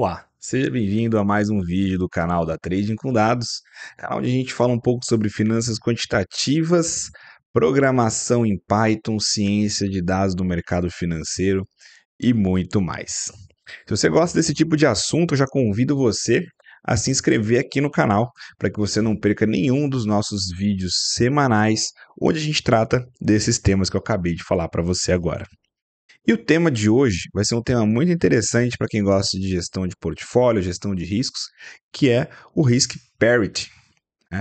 Olá, seja bem-vindo a mais um vídeo do canal da Trading com Dados, canal onde a gente fala um pouco sobre finanças quantitativas, programação em Python, ciência de dados do mercado financeiro e muito mais. Se você gosta desse tipo de assunto, eu já convido você a se inscrever aqui no canal para que você não perca nenhum dos nossos vídeos semanais, onde a gente trata desses temas que eu acabei de falar para você agora. E o tema de hoje vai ser um tema muito interessante para quem gosta de gestão de portfólio, gestão de riscos, que é o Risk Parity.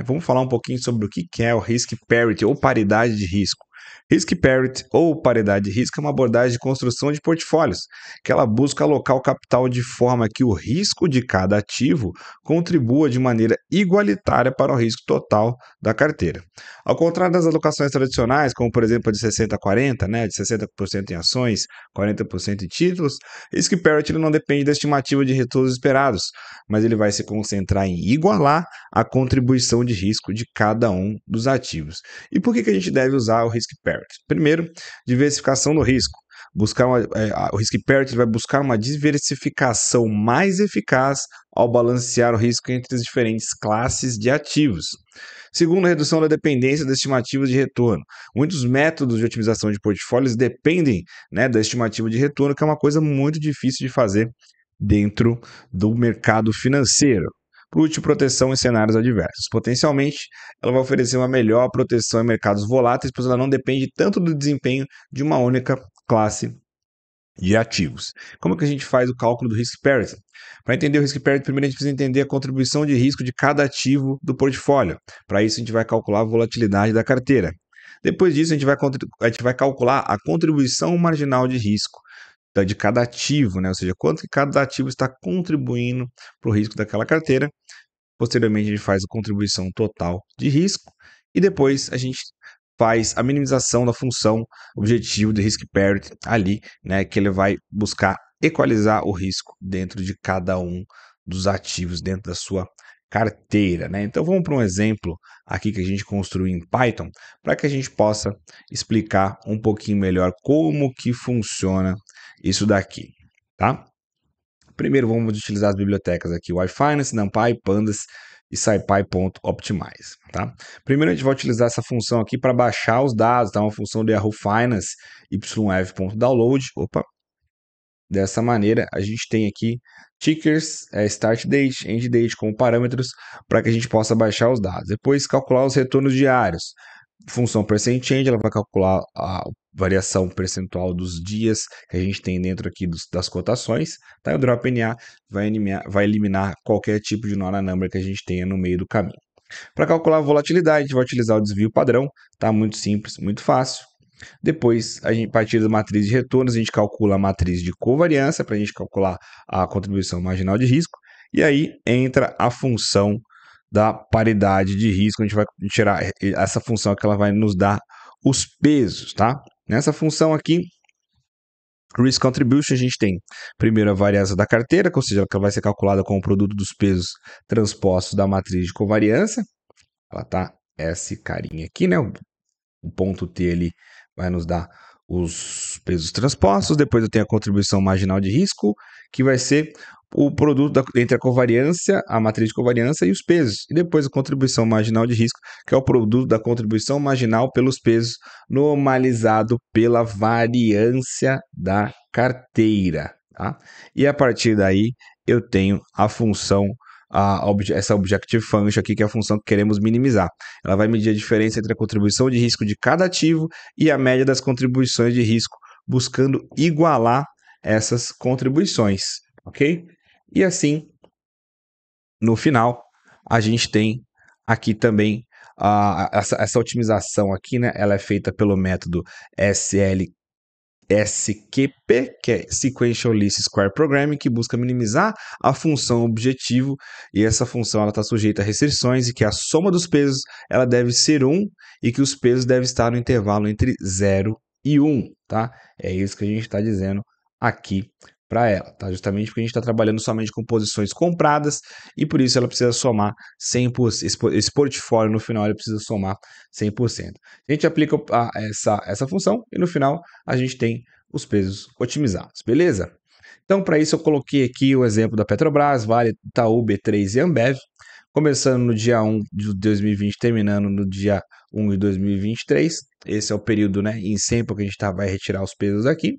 Vamos falar um pouquinho sobre o que é o Risk Parity ou paridade de risco. Risk Parity ou paridade de risco é uma abordagem de construção de portfólios, que ela busca alocar o capital de forma que o risco de cada ativo contribua de maneira igualitária para o risco total da carteira. Ao contrário das alocações tradicionais, como por exemplo a de 60-40, de 60% em ações, 40% em títulos, Risk Parity ele não depende da estimativa de retornos esperados, mas ele vai se concentrar em igualar a contribuição de risco de cada um dos ativos. E por que a gente deve usar o Risk Parity? Primeiro, diversificação do risco. O Risk Parity vai buscar uma diversificação mais eficaz ao balancear o risco entre as diferentes classes de ativos. Segundo, a redução da dependência das estimativas de retorno. Muitos métodos de otimização de portfólios dependem da estimativa de retorno, que é uma coisa muito difícil de fazer dentro do mercado financeiro. Por último, proteção em cenários adversos. Potencialmente, ela vai oferecer uma melhor proteção em mercados voláteis, pois ela não depende tanto do desempenho de uma única classe de ativos. Como que a gente faz o cálculo do Risk Parity? Para entender o Risk Parity, primeiro a gente precisa entender a contribuição de risco de cada ativo do portfólio. Para isso, a gente vai calcular a volatilidade da carteira. Depois disso, a gente vai calcular a contribuição marginal de risco de cada ativo, ou seja, quanto que cada ativo está contribuindo para o risco daquela carteira. Posteriormente, a gente faz a contribuição total de risco e depois a gente faz a minimização da função objetivo de Risk Parity ali, que ele vai buscar equalizar o risco dentro de cada um dos ativos dentro da sua carteira. Então vamos para um exemplo aqui que a gente construiu em Python para que a gente possa explicar um pouquinho melhor como que funciona isso daqui, tá? Primeiro vamos utilizar as bibliotecas aqui, o iFinance, NumPy, Pandas e SciPy.optimize, tá? Primeiro a gente vai utilizar essa função aqui para baixar os dados, tá? Uma função do Yahoo Finance, yf.download, Dessa maneira, a gente tem aqui tickers, start date, end date como parâmetros para que a gente possa baixar os dados. Depois, calcular os retornos diários. Função percent change, ela vai calcular a variação percentual dos dias que a gente tem dentro aqui das cotações. Tá? E o drop NA vai eliminar qualquer tipo de nona number que a gente tenha no meio do caminho. Para calcular a volatilidade, a gente vai utilizar o desvio padrão. Tá? Muito simples, muito fácil. Depois, a partir da matriz de retornos, a gente calcula a matriz de covariância para a gente calcular a contribuição marginal de risco. E aí entra a função da paridade de risco. A gente vai tirar essa função que ela vai nos dar os pesos, tá? Nessa função aqui, Risk Contribution, a gente tem primeiro a variância da carteira, ou seja, ela vai ser calculada com o produto dos pesos transpostos da matriz de covariância. Ela tá esse carinha aqui, o ponto T ali vai nos dar os pesos transpostos. Depois eu tenho a contribuição marginal de risco, que vai ser o produto entre a covariância, a matriz de covariância e os pesos. E depois a contribuição marginal de risco, que é o produto da contribuição marginal pelos pesos normalizado pela variância da carteira. Tá? E a partir daí eu tenho a função essa Objective Function aqui, que é a função que queremos minimizar. Ela vai medir a diferença entre a contribuição de risco de cada ativo e a média das contribuições de risco, buscando igualar essas contribuições, ok? E assim, no final, a gente tem aqui também essa otimização aqui, ela é feita pelo método SQP, que é Sequential Least Square Programming, que busca minimizar a função objetivo, e essa função está sujeita a restrições, e que a soma dos pesos ela deve ser 1, e que os pesos devem estar no intervalo entre 0 e 1. Tá? É isso que a gente está dizendo aqui para ela, tá? Justamente porque a gente está trabalhando somente com posições compradas, e por isso ela precisa somar 100%, esse portfólio no final ele precisa somar 100%. A gente aplica essa função e no final a gente tem os pesos otimizados, beleza? Então, para isso, eu coloquei aqui o exemplo da Petrobras, Vale, Itaú, B3 e Ambev, começando no dia 1 de 2020, terminando no dia 1 de 2023. Esse é o período, né, em sempre que a gente vai retirar os pesos aqui.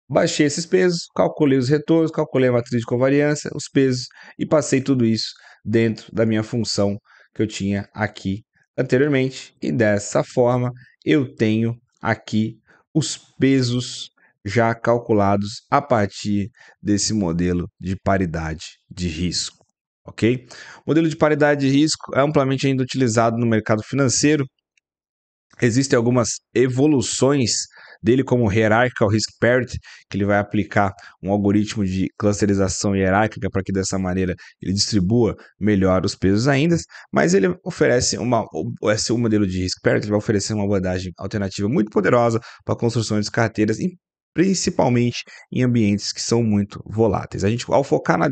Baixei esses pesos, calculei os retornos, calculei a matriz de covariância, os pesos e passei tudo isso dentro da minha função que eu tinha aqui anteriormente. E dessa forma eu tenho aqui os pesos já calculados a partir desse modelo de paridade de risco, ok? O modelo de paridade de risco é amplamente ainda utilizado no mercado financeiro. Existem algumas evoluções dele, como o Hierarchical Risk Parity, que ele vai aplicar um algoritmo de clusterização hierárquica para que dessa maneira ele distribua melhor os pesos ainda, mas ele oferece esse modelo de Risk Parity vai oferecer uma abordagem alternativa muito poderosa para a construção de carteiras, principalmente em ambientes que são muito voláteis. A gente, ao focar na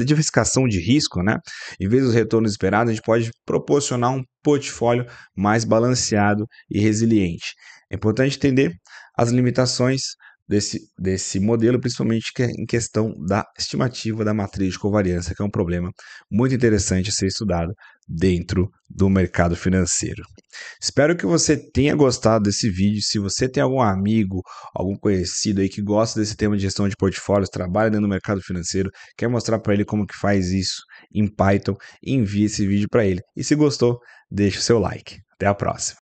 diversificação de risco, né, em vez dos retornos esperados, a gente pode proporcionar um portfólio mais balanceado e resiliente. É importante entender as limitações desse modelo, principalmente em questão da estimativa da matriz de covariância, que é um problema muito interessante a ser estudado dentro do mercado financeiro. Espero que você tenha gostado desse vídeo. Se você tem algum amigo, algum conhecido aí que gosta desse tema de gestão de portfólios, trabalha dentro do mercado financeiro, quer mostrar para ele como que faz isso em Python, envie esse vídeo para ele. E se gostou, deixe o seu like. Até a próxima.